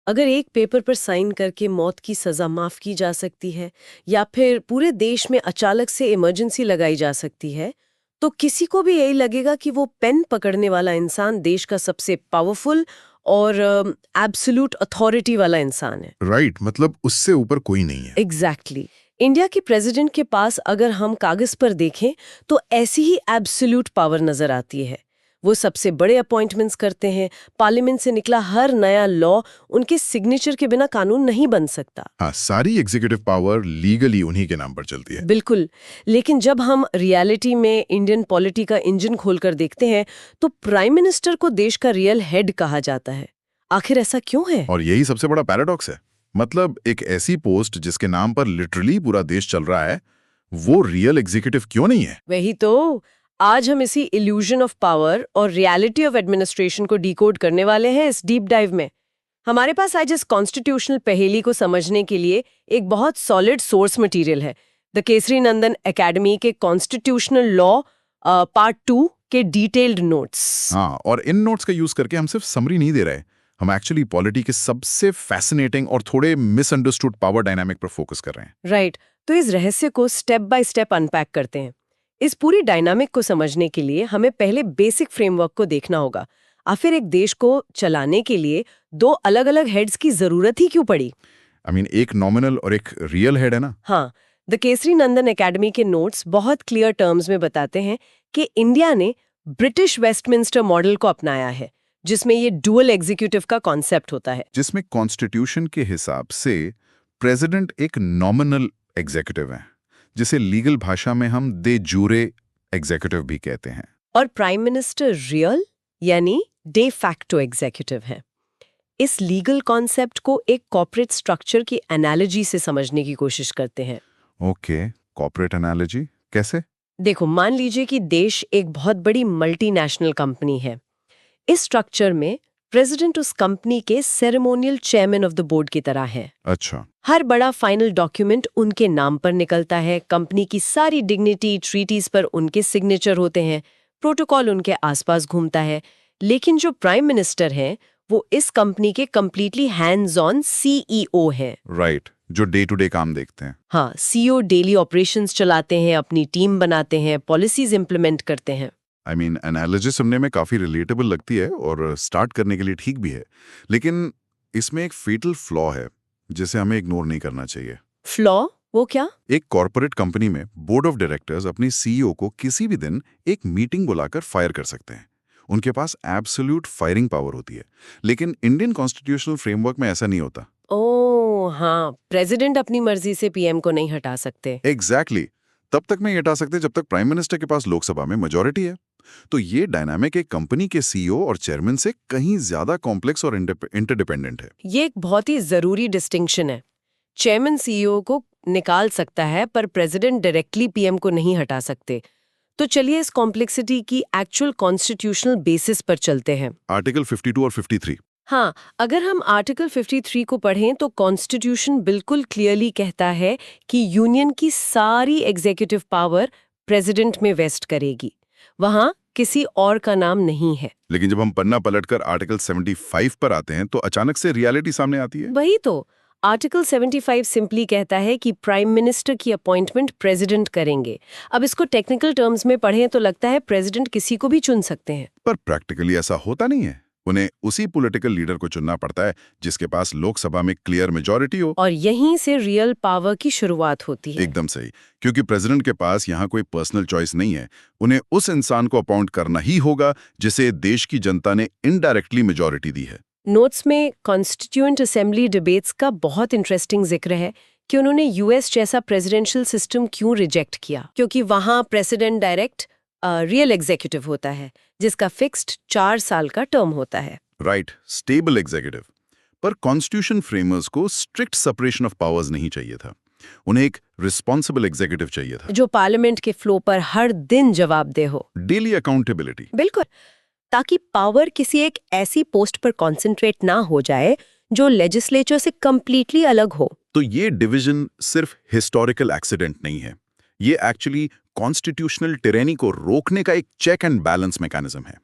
अगर एक पेपर पर साइन करके मौत की सजा माफ की जा सकती है या फिर पूरे देश में अचानक से इमरजेंसी लगाई जा सकती है, तो किसी को भी यही लगेगा कि वो पेन पकड़ने वाला इंसान देश का सबसे पावरफुल और एब्सोल्यूट अथॉरिटी वाला इंसान है। राइट, मतलब उससे ऊपर कोई नहीं है। एग्जैक्टली इंडिया के प्रेसिडेंट के पास अगर हम कागज पर देखें तो ऐसी ही एब्सोल्यूट पावर नजर आती है। वो सबसे बड़े अपॉइंटमेंट्स करते हैं, पार्लियामेंट से निकला हर नया लॉ उनके सिग्नेचर के बिना कानून नहीं बन सकता। हाँ, सारी एग्जीक्यूटिव पावर लीगली उन्हीं के नाम पर चलती है। बिल्कुल। लेकिन जब हम रियलिटी में इंडियन पॉलिटी का इंजन खोलकर देखते हैं तो प्राइम मिनिस्टर को देश का रियल हेड कहा जाता है। आखिर ऐसा क्यों है? और यही सबसे बड़ा पैराडॉक्स है। मतलब एक ऐसी पोस्ट जिसके नाम पर लिटरली पूरा देश चल रहा है, वो रियल एग्जीक्यूटिव क्यों नहीं है? वही तो आज हम इसी इल्यूजन ऑफ पावर और रियलिटी ऑफ एडमिनिस्ट्रेशन को डिकोड करने वाले हैं इस डीप डाइव में। हमारे पास आज इस कॉन्स्टिट्यूशनल पहेली को समझने के लिए एक बहुत सॉलिड सोर्स मटेरियल है, द केसरी नंदन एकेडमी के कॉन्स्टिट्यूशनल लॉ पार्ट 2 के डिटेल्ड नोट्स। हाँ, और इन नोट्स का यूज करके हम सिर्फ समरी नहीं दे रहे, हम एक्चुअली पॉलिटी के सबसे फैसिनेटिंग और थोड़े मिसअंडरस्टूड पावर डायनामिक पर फोकस कर रहे हैं। राइट, तो इस रहस्य को स्टेप बाय स्टेप अनपैक करते हैं। इस पूरी डायनामिक को समझने के लिए हमें पहले बेसिक फ्रेमवर्क को देखना होगा। आखिर एक देश को चलाने के लिए दो अलग-अलग हेड्स की जरूरत ही क्यों पड़ी? एक नॉमिनल और एक रियल हेड है ना? हाँ, द केसरी नंदन एकेडमी के नोट्स बहुत क्लियर टर्म्स में बताते हैं कि इंडिया ने ब्रिटिश वेस्टमिंस्टर मॉडल को अपनाया है, जिसमें ये डुअल एग्जीक्यूटिव का कॉन्सेप्ट होता है। जिसमें कॉन्स्टिट्यूशन के हिसाब से प्रेसिडेंट एक नॉमिनल एग्जीक्यूटिव है, जिसे लीगल भाषा में हम दे जूरे एग्जीक्यूटिव भी कहते हैं। और प्राइम मिनिस्टर रियल यानी डे फैक्टो एग्जीक्यूटिव है। इस लीगल कॉन्सेप्ट को एक कॉर्पोरेट स्ट्रक्चर की एनालॉजी से समझने की कोशिश करते हैं। ओके, कॉर्पोरेट एनालॉजी कैसे? देखो, मान लीजिए कि देश एक बहुत बड़ी मल्टीनेशनल कंपनी है। इस स्ट्रक्चर में प्रेसिडेंट उस कंपनी के ceremonial chairman of the board की तरह है। अच्छा। हर बड़ा फाइनल डॉक्यूमेंट उनके नाम पर निकलता है, कंपनी की सारी डिग्निटी ट्रीटीज पर उनके सिग्नेचर होते हैं, प्रोटोकॉल उनके आसपास घूमता है। लेकिन जो प्राइम मिनिस्टर हैं वो इस कंपनी के कंप्लीटली हैंड्स ऑन सीईओ हैं। राइट, जो डे टू डे काम देखते हैं। हाँ, सीईओ डेली ऑपरेशंस चलाते हैं, अपनी टीम बनाते हैं, पॉलिसीज इंप्लीमेंट करते हैं। एनालॉजी सुनने में काफी रिलेटेबल लगती है और स्टार्ट करने के लिए ठीक भी है, लेकिन इसमें एक फेटल फ्लॉ है जिसे हमें इग्नोर नहीं करना चाहिए। फ्लॉ? वो क्या? एक कॉर्पोरेट कंपनी में बोर्ड ऑफ डायरेक्टर्स अपनी सीईओ को किसी भी दिन एक मीटिंग बुलाकर फायर कर सकते हैं। उनके पास एब्सोल्यूट फायरिंग पावर होती है, लेकिन इंडियन कॉन्स्टिट्यूशनल फ्रेमवर्क में ऐसा नहीं होता। ओह हाँ, प्रेसिडेंट अपनी मर्जी से पीएम को नहीं हटा सकते। एग्जैक्टली तब तक नहीं हटा सकते जब तक प्राइम मिनिस्टर के पास लोकसभा में मेजॉरिटी है। तो ये डायनामिक एक कंपनी के सीईओ और चेयरमैन से कहीं ज्यादा कॉम्प्लेक्स और इंटरडिपेंडेंट है। ये एक बहुत ही जरूरी डिस्टिंक्शन है। चेयरमैन सीईओ को निकाल सकता है पर प्रेसिडेंट डायरेक्टली पीएम को नहीं हटा सकते। तो चलिए इस कॉम्प्लेक्सिटी की एक्चुअल कॉन्स्टिट्यूशनल बेसिस पर चलते हैं। आर्टिकल 52 और 53। हाँ, अगर हम आर्टिकल 53 को पढ़ें तो कॉन्स्टिट्यूशन बिल्कुल क्लियरली कहता है कि यूनियन की सारी एग्जीक्यूटिव पावर प्रेसिडेंट में वेस्ट करेगी। वहाँ किसी और का नाम नहीं है। लेकिन जब हम पन्ना पलटकर आर्टिकल 75 पर आते हैं तो अचानक से रियलिटी सामने आती है। वही तो, आर्टिकल 75 सिंपली कहता है कि प्राइम मिनिस्टर की अपॉइंटमेंट प्रेसिडेंट करेंगे। अब इसको टेक्निकल टर्म्स में पढ़ें तो लगता है प्रेसिडेंट किसी को भी चुन सकते हैं, पर प्रैक्टिकली ऐसा होता नहीं है। उन्हें उसी पॉलिटिकल लीडर को चुनना पड़ता है जिसके पास लोकसभा में क्लियर मेजॉरिटी हो। और यहीं से रियल पावर की शुरुआत होती है। एकदम सही, क्योंकि प्रेसिडेंट के पास यहाँ कोई पर्सनल चॉइस नहीं है। उन्हें उस इंसान को अपॉइंट करना ही होगा जिसे देश की जनता ने इनडायरेक्टली मेजॉरिटी दी है। नोट्स में कॉन्स्टिट्यूएंट असेंबली डिबेट्स का बहुत इंटरेस्टिंग जिक्र है कि उन्होंने यूएस जैसा प्रेसिडेंशियल सिस्टम क्यों रिजेक्ट किया, क्योंकि वहां प्रेसिडेंट डायरेक्ट रियल एग्जीक्यूटिव होता है जिसका फिक्स्ड 4 साल का टर्म होता है। Right, stable executive. पर कॉन्स्टिट्यूशन फ्रेमर्स को स्ट्रिक्ट सेपरेशन ऑफ पावर्स नहीं चाहिए था। उन्हें एक रिस्पॉन्सिबल एग्जीक्यूटिव चाहिए था जो पार्लियामेंट के फ्लो पर हर दिन जवाबदेह हो। Daily accountability. बिल्कुल, ताकि पावर किसी एक ऐसी पोस्ट पर कॉन्सेंट्रेट ना हो जाए जो लेजिस्लेचर से कंप्लीटली अलग हो। तो ये डिवीजन सिर्फ हिस्टोरिकल एक्सीडेंट नहीं है, ये एक्चुअली कॉन्स्टिट्यूशनल टिरेनी को रोकने का एक चेक एंड बैलेंस मैकेनिज्म है।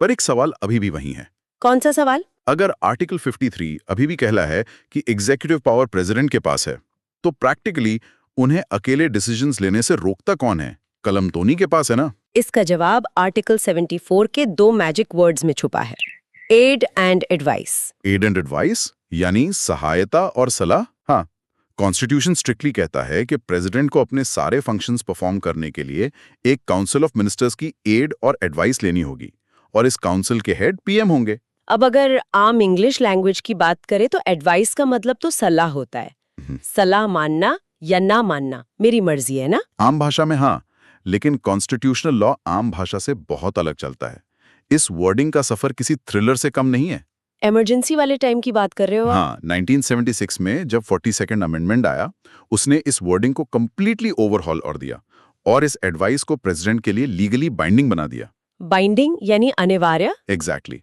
पर एक सवाल अभी भी वही है। कौन सा सवाल? अगर आर्टिकल 53 अभी भी कहला है कि एग्जीक्यूटिव पावर प्रेसिडेंट के पास है, तो प्रैक्टिकली उन्हें अकेले डिसीजंस लेने से रोकता कौन है? कलम तो उन्हीं के पास है ना? इसका जवाब आर्टिकल 74 के 2 मैजिक वर्ड्स में छुपा है, aid and advice. Aid and advice यानी सहायता और सलाह। हाँ, कॉन्स्टिट्यूशन स्ट्रिक्टली कहता है कि प्रेसिडेंट को अपने सारे फंक्शंस परफॉर्म करने के लिए एक काउंसिल ऑफ मिनिस्टर्स की एड और एडवाइस लेनी होगी, और इस काउंसिल के हेड पीएम होंगे। अब अगर आम इंग्लिश लैंग्वेज की बात करें तो एडवाइस का मतलब तो सलाह होता है। सलाह मानना या ना मानना मेरी मर्जी है ना। आम भाषा में हाँ, लेकिन कॉन्स्टिट्यूशनल लॉ आम भाषा से बहुत अलग चलता है। इस वर्डिंग का सफर किसी थ्रिलर से कम नहीं है। इमरजेंसी वाले टाइम की बात कर रहे हो आप? हाँ, 1976 में जब 42nd अमेंडमेंट आया, उसने इस वर्डिंग को कंप्लीटली ओवरहॉल और दिया और इस एडवाइस को प्रेसिडेंट के लिए लीगली बाइंडिंग बना दिया। बाइंडिंग यानी अनिवार्य? एग्जैक्टली।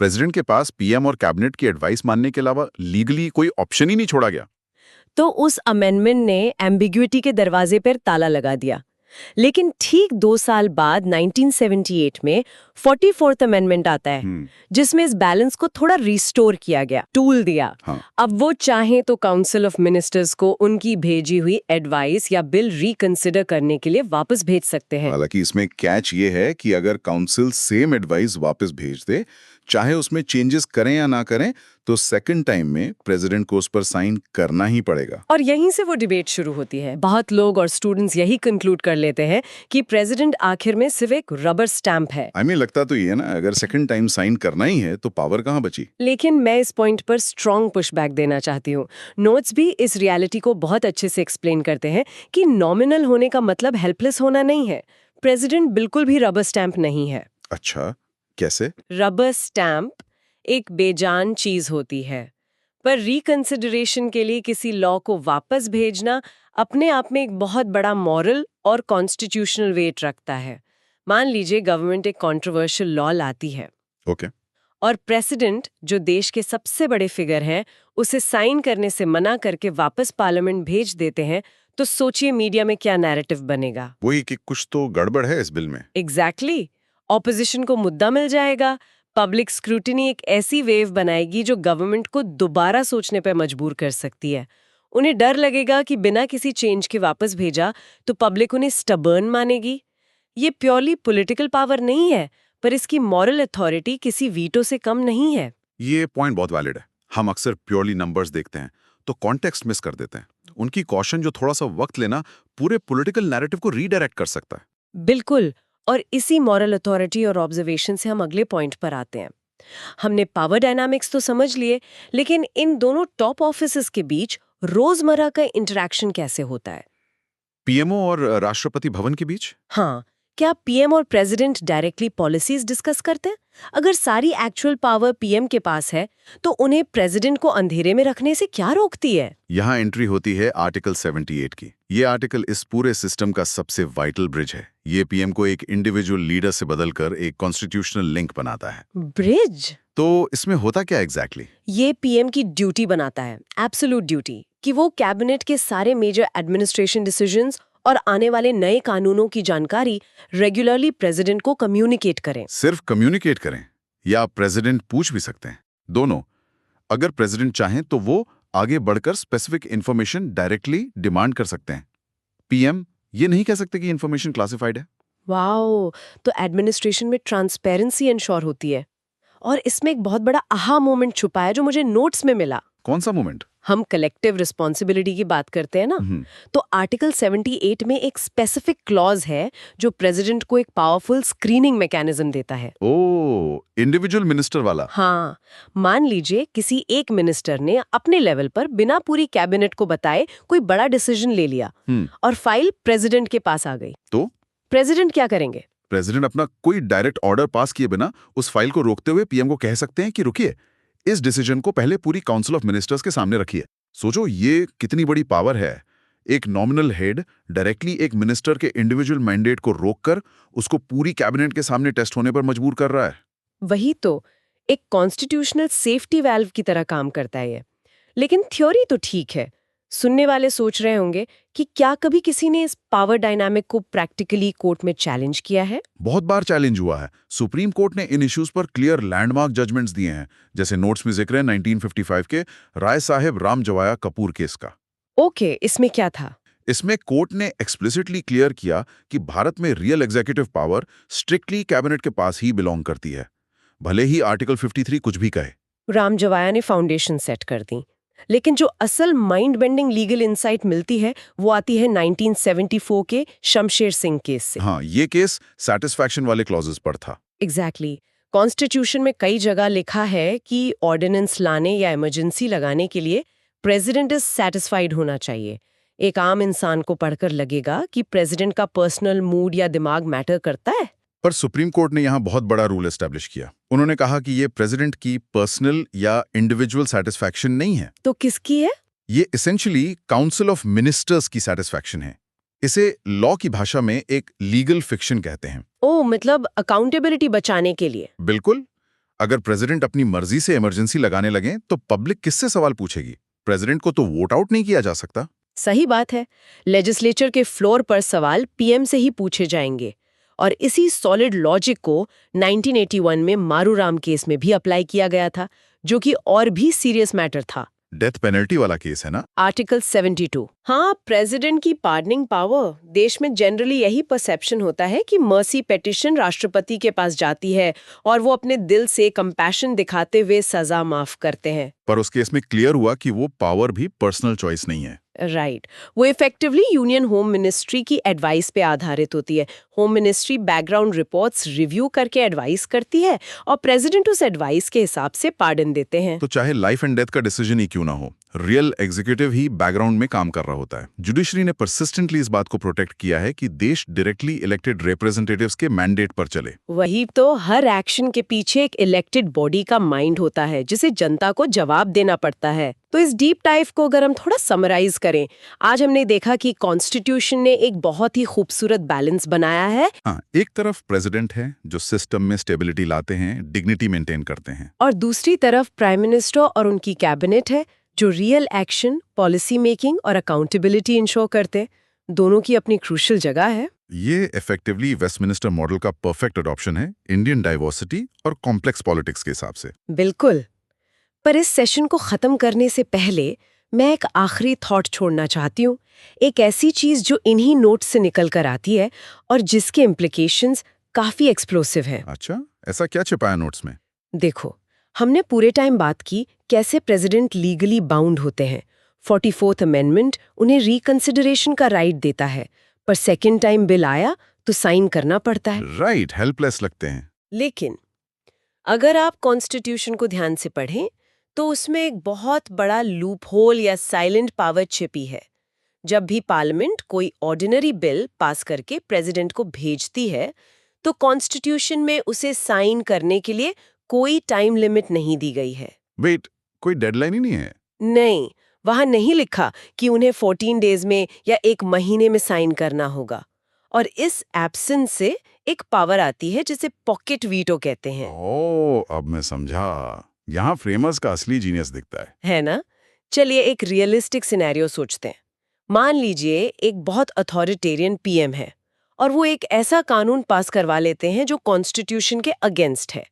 प्रेसिडेंट के पास पीएम और कैबिनेट की एडवाइस मानने के अलावा लीगली कोई ऑप्शन ही नहीं छोड़ा गया। तो उस अमेंडमेंट ने एम्बिग्युइटी के दरवाजे पर ताला लगा दिया। लेकिन ठीक 2 साल बाद 1978 में 44th अमेंडमेंट आता है, जिसमें इस बैलेंस को थोड़ा रिस्टोर किया गया, टूल दिया। हाँ। अब वो चाहे तो काउंसिल ऑफ मिनिस्टर्स को उनकी भेजी हुई एडवाइस या बिल रिकंसिडर करने के लिए वापस भेज सकते हैं। हालांकि इसमें कैच ये है कि अगर काउंसिल सेम एडवाइस वापस भेज दे, चाहे उसमें चेंजेस करें या ना करें, तो सेकंड टाइम में प्रेसिडेंट को उस पर साइन करना ही पड़ेगा। और यहीं से वो डिबेट शुरू होती है। बहुत लोग और स्टूडेंट्स यही कंक्लूड कर लेते हैं कि प्रेसिडेंट आखिर में सिर्फ एक रबर स्टैंप है। लगता तो ये है ना, अगर सेकंड टाइम साइन करना ही है तो पावर कहाँ बची? लेकिन मैं इस पॉइंट पर स्ट्रॉन्ग पुशबैक देना चाहती हूँ। नोट्स भी इस रियलिटी को बहुत अच्छे से एक्सप्लेन करते हैं कि नॉमिनल होने का मतलब हेल्पलेस होना नहीं है। प्रेसिडेंट बिल्कुल भी रबर स्टैंप नहीं है। अच्छा, कैसे? रबर स्टैंप एक बेजान चीज होती है, पर रिकंसिडरेशन के लिए किसी लॉ को वापस भेजना अपने आप में एक बहुत बड़ा मॉरल और कॉन्स्टिट्यूशनल वेट रखता है। मान लीजिए गवर्नमेंट एक कंट्रोवर्शियल लॉ लाती है, ओके। और प्रेसिडेंट, जो देश के सबसे बड़े फिगर हैं, उसे साइन करने से मना करके वापस पार्लियामेंट भेज देते हैं, तो सोचिए मीडिया में क्या नैरेटिव बनेगा। वही कि कुछ तो गड़बड़ है इस बिल में। एग्जैक्टली। ऑपोजिशन को मुद्दा मिल जाएगा। पब्लिक स्क्रूटिनी एक ऐसी वेव बनाएगी जो गवर्नमेंट को दोबारा सोचने पर मजबूर कर सकती है। उन्हें डर लगेगा कि बिना किसी चेंज के वापस भेजा तो पब्लिक उन्हें स्टबर्न मानेगी। ये प्योरली पॉलिटिकल पावर नहीं है, पर इसकी मॉरल अथॉरिटी किसी वीटो से कम नहीं है। ये पॉइंट बहुत वैलिड है। हम अक्सर प्योरली नंबर्स देखते हैं तो कॉन्टेक्स्ट मिस कर देते हैं। उनकी कॉशन जो थोड़ा सा वक्त लेना पूरे पॉलिटिकल नैरेटिव को रीडायरेक्ट कर सकता है। बिल्कुल। और इसी मॉरल अथॉरिटी और ऑब्जर्वेशन से हम अगले पॉइंट पर आते हैं। हमने पावर डायनामिक्स तो समझ लिए, लेकिन इन दोनों टॉप ऑफिसर्स के बीच रोजमर्रा का इंटरेक्शन कैसे होता है? पीएमओ और राष्ट्रपति भवन के बीच? हाँ, क्या पीएम और प्रेसिडेंट डायरेक्टली पॉलिसीज डिस्कस करते हैं? अगर सारी एक्चुअल पावर पीएम के पास है, तो उन्हें प्रेसिडेंट को अंधेरे में रखने से क्या रोकती है? यहाँ एंट्री होती है आर्टिकल 78 की। ये आर्टिकल इस पूरे सिस्टम का सबसे वाइटल ब्रिज है। ये पीएम को एक इंडिविजुअल लीडर से बदलकर एक कॉन्स्टिट्यूशनल लिंक बनाता है। ब्रिज? तो इसमें होता क्या एग्जैक्टली? ये पीएम की ड्यूटी बनाता है, एब्सोल्यूट ड्यूटी, कि वो कैबिनेट के सारे मेजर एडमिनिस्ट्रेशन डिसीजंस और आने वाले नए कानूनों की जानकारी रेगुलरली प्रेसिडेंट को कम्युनिकेट करें। सिर्फ कम्युनिकेट करें या प्रेसिडेंट पूछ भी सकते हैं? दोनों। अगर प्रेसिडेंट चाहें तो वो आगे बढ़कर स्पेसिफिक इंफॉर्मेशन डायरेक्टली डिमांड कर सकते हैं। पीएम ये नहीं कह सकते कि इंफॉर्मेशन क्लासिफाइड है। वाओ, तो एडमिनिस्ट्रेशन में ट्रांसपेरेंसी इंश्योर होती है। और इसमें एक बहुत बड़ा आहा मोमेंट छुपा है जो मुझे नोट्स में मिला। कौन सा मोमेंट? हम कलेक्टिव रिस्पॉन्सिबिलिटी की बात करते हैं ना, तो आर्टिकल 78 में एक स्पेसिफिक क्लॉज है जो प्रेसिडेंट को एक पावरफुल स्क्रीनिंग मैकेनिज्म देता है। ओ, इंडिविजुअल मिनिस्टर वाला? हाँ, मान लीजिए किसी एक मिनिस्टर ने अपने लेवल पर बिना पूरी कैबिनेट को बताए कोई बड़ा डिसीजन ले लिया और फाइल प्रेसिडेंट के पास आ गई, तो प्रेसिडेंट क्या करेंगे? प्रेसिडेंट अपना कोई डायरेक्ट ऑर्डर पास किए बिना उस फाइल को रोकते हुए पीएम को कह सकते हैं कि रुकिए, इस डिसीजन को पहले पूरी काउंसिल ऑफ मिनिस्टर्स के सामने रखिए। सोचो ये कितनी बड़ी पावर है। एक नॉमिनल हेड डायरेक्टली एक मिनिस्टर के इंडिविजुअल मैंडेट को रोककर उसको पूरी कैबिनेट के सामने टेस्ट होने पर मजबूर कर रहा है। वही तो, एक कॉन्स्टिट्यूशनल सेफ्टी वैल्व की तरह काम करता है ये। लेकिन थ्योरी तो ठीक है, सुनने वाले सोच रहे होंगे कि क्या कभी किसी ने इस पावर डायनामिक को प्रैक्टिकली कोर्ट में चैलेंज किया है? बहुत बार चैलेंज हुआ है। सुप्रीम कोर्ट ने इन इश्यूज पर क्लियर लैंडमार्क जजमेंट्स दिए हैं, जैसे नोट्स में जिक्र है 1955 के राय साहेब राम जवाया कपूर केस का। ओके, इसमें क्या था? इसमें कोर्ट ने एक्सप्लिसिटली क्लियर किया कि भारत में real executive power strictly cabinet के पास ही बिलोंग करती है, भले ही आर्टिकल 53 कुछ भी कहे। राम जवाया ने फाउंडेशन सेट कर दी, लेकिन जो असल माइंड बेंडिंग लीगल इंसाइट मिलती है वो आती है 1974 के शमशेर सिंह केस से। हाँ, ये केस सैटिस्फैक्शन वाले क्लॉजेस पर था। एग्जैक्टली। कॉन्स्टिट्यूशन में कई जगह लिखा है कि ऑर्डिनेंस लाने या इमरजेंसी लगाने के लिए प्रेसिडेंट इज सेटिस्फाइड होना चाहिए। एक आम इंसान को पढ़कर लगेगा कि प्रेसिडेंट का पर्सनल मूड या दिमाग मैटर करता है। पर सुप्रीम कोर्ट ने यहाँ बहुत बड़ा रूल एस्टैब्लिश किया। उन्होंने कहा कि ये प्रेसिडेंट की पर्सनल या इंडिविजुअल सेटिस्फैक्शन नहीं है। तो किसकी है? ये एसेंशियली काउंसिल ऑफ मिनिस्टर्स की सेटिस्फैक्शन है। इसे लॉ की भाषा में एक लीगल फिक्शन कहते हैं। ओ, मतलब अकाउंटेबिलिटी बचाने के लिए। बिल्कुल। अगर प्रेसिडेंट अपनी मर्जी से इमरजेंसी लगाने लगे तो पब्लिक किससे सवाल पूछेगी? प्रेसिडेंट को तो वोट आउट नहीं किया जा सकता। सही बात है। लेजिस्लेचर के फ्लोर पर सवाल पीएम से ही पूछे जाएंगे। और इसी सॉलिड लॉजिक को 1981 में मारूराम केस में भी अप्लाई किया गया था, जो कि और भी सीरियस मैटर था। डेथ पेनल्टी वाला केस है ना? आर्टिकल 72। हाँ, प्रेसिडेंट की पार्डनिंग पावर। देश में जनरली यही परसेप्शन होता है कि मर्सी पिटीशन राष्ट्रपति के पास जाती है और वो अपने दिल से कंपैशन दिखाते हुए सजा माफ करते हैं। पर उस केस में क्लियर हुआ कि वो पावर भी पर्सनल चॉइस नहीं है। राइट। वो इफेक्टिवली यूनियन होम मिनिस्ट्री की एडवाइस पे आधारित होती है। Home ministry background reports review करके एडवाइस करती है और प्रेसिडेंट उस एडवाइस के हिसाब से पार्डन देते हैं। तो चाहे लाइफ एंड डेथ का डिसीजन ही क्यों ना हो, रियल एग्जीक्यूटिव ही बैकग्राउंड में काम कर रहा होता है। जुडिशरी ने परसिस्टेंटली इस बात को प्रोटेक्ट किया है कि देश डायरेक्टली इलेक्टेड रिप्रेजेंटेटिव्स के मैंडेट पर चले। वही तो, हर एक्शन के पीछे एक इलेक्टेड बॉडी का माइंड होता है जिसे जनता को जवाब देना पड़ता है। तो इस डीप डाइव को अगर हम थोड़ा समराइज करें, आज हमने देखा कि कॉन्स्टिट्यूशन ने एक बहुत ही खूबसूरत बैलेंस बनाया है। हाँ, एक तरफ प्रेसिडेंट है जो सिस्टम में स्टेबिलिटी लाते हैं, डिग्निटी मेंटेन करते हैं, और दूसरी तरफ प्राइम मिनिस्टर और उनकी कैबिनेट है जो रियल एक्शन, पॉलिसी मेकिंग और अकाउंटेबिलिटी इंश्योर करते हैं। दोनों की अपनी क्रूशियल जगह है। ये इफेक्टिवली वेस्टमिनिस्टर मॉडल का परफेक्ट अडॉप्शन है इंडियन डाइवर्सिटी और कॉम्प्लेक्स पॉलिटिक्स के हिसाब से। बिल्कुल। पर इस सेशन को खत्म करने से पहले मैं एक आखिरी थॉट छोड़ना चाहती हूँ, एक ऐसी चीज जो इन्हीं नोट्स से निकल कर आती है और जिसके इम्प्लीकेशंस काफी एक्सप्लोसिव हैं। अच्छा, ऐसा क्या छिपाया नोट्स में? देखो, हमने पूरे टाइम बात की कैसे प्रेसिडेंट लीगली बाउंड होते हैं। 44th अमेंडमेंट उन्हें रिकंसिडरेशन का राइट देता है, पर सेकेंड टाइम बिल आया तो साइन करना पड़ता है। राइट, हेल्पलेस लगते हैं। लेकिन अगर आप कॉन्स्टिट्यूशन को ध्यान से पढ़ें तो उसमें एक बहुत बड़ा लूप होल या साइलेंट पावर छिपी है। जब भी पार्लियामेंट कोई ऑर्डिनरी बिल पास करके प्रेसिडेंट को भेजती है तो कॉन्स्टिट्यूशन में उसे साइन करने के लिए कोई टाइम लिमिट नहीं दी गई है। वेट, कोई डेडलाइन ही नहीं है? नहीं, वहां नहीं लिखा कि उन्हें 14 डेज में या एक महीने में साइन करना होगा। और इस एब्सेंस से एक पावर आती है जिसे पॉकेट वीटो कहते हैं। ओह, अब मैं समझा। यहाँ फ्रेमर्स का असली जीनियस दिखता है ना? चलिए एक रियलिस्टिक सिनेरियो सोचते हैं। मान लीजिए एक बहुत अथॉरिटेरियन पीएम है और वो एक ऐसा कानून पास करवा लेते हैं जो कॉन्स्टिट्यूशन के अगेंस्ट है।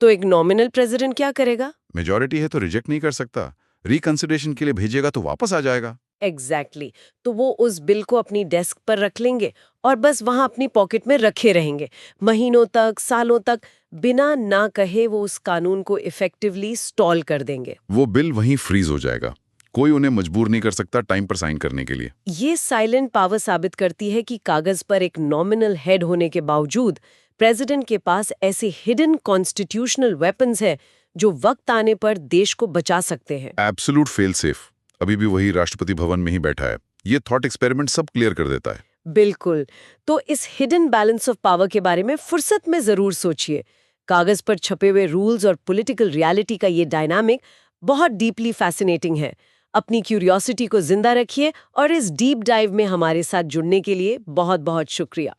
तो एक नॉमिनल प्रेसिडेंट क्या करेगा? मेजॉरिटी है तो रिजेक्ट नहीं कर सकता, रिकंसिडरेशन के लिए भेजेगा तो वापस आ जाएगा। एग्जैक्टली। तो वो उस बिल को अपनी डेस्क पर रख लेंगे और बस वहां अपनी पॉकेट में रखे रहेंगे महीनों तक, सालों तक, बिना ना कहे वो उस कानून को इफेक्टिवली स्टॉल कर देंगे। वो बिल वहीं फ्रीज हो जाएगा, कोई उन्हें मजबूर नहीं कर सकता टाइम पर साइन करने के लिए। ये साइलेंट पावर साबित करती है कि कागज पर एक नॉमिनल हेड होने के बावजूद प्रेसिडेंट के पास ऐसे हिडन कॉन्स्टिट्यूशनल वेपन्स हैं जो वक्त आने पर देश को बचा सकते हैं। एब्सोल्यूट फेल सेफ अभी भी वही राष्ट्रपति भवन में ही बैठा है। ये थॉट एक्सपेरिमेंट सब क्लियर कर देता है। बिल्कुल। तो इस हिडन बैलेंस ऑफ पावर के बारे में फुर्सत में जरूर सोचिए। कागज पर छपे हुए रूल्स और पॉलिटिकल रियलिटी का ये डायनामिक बहुत डीपली फैसिनेटिंग है। अपनी क्यूरियोसिटी को जिंदा रखिए और इस डीप डाइव में हमारे साथ जुड़ने के लिए बहुत बहुत शुक्रिया।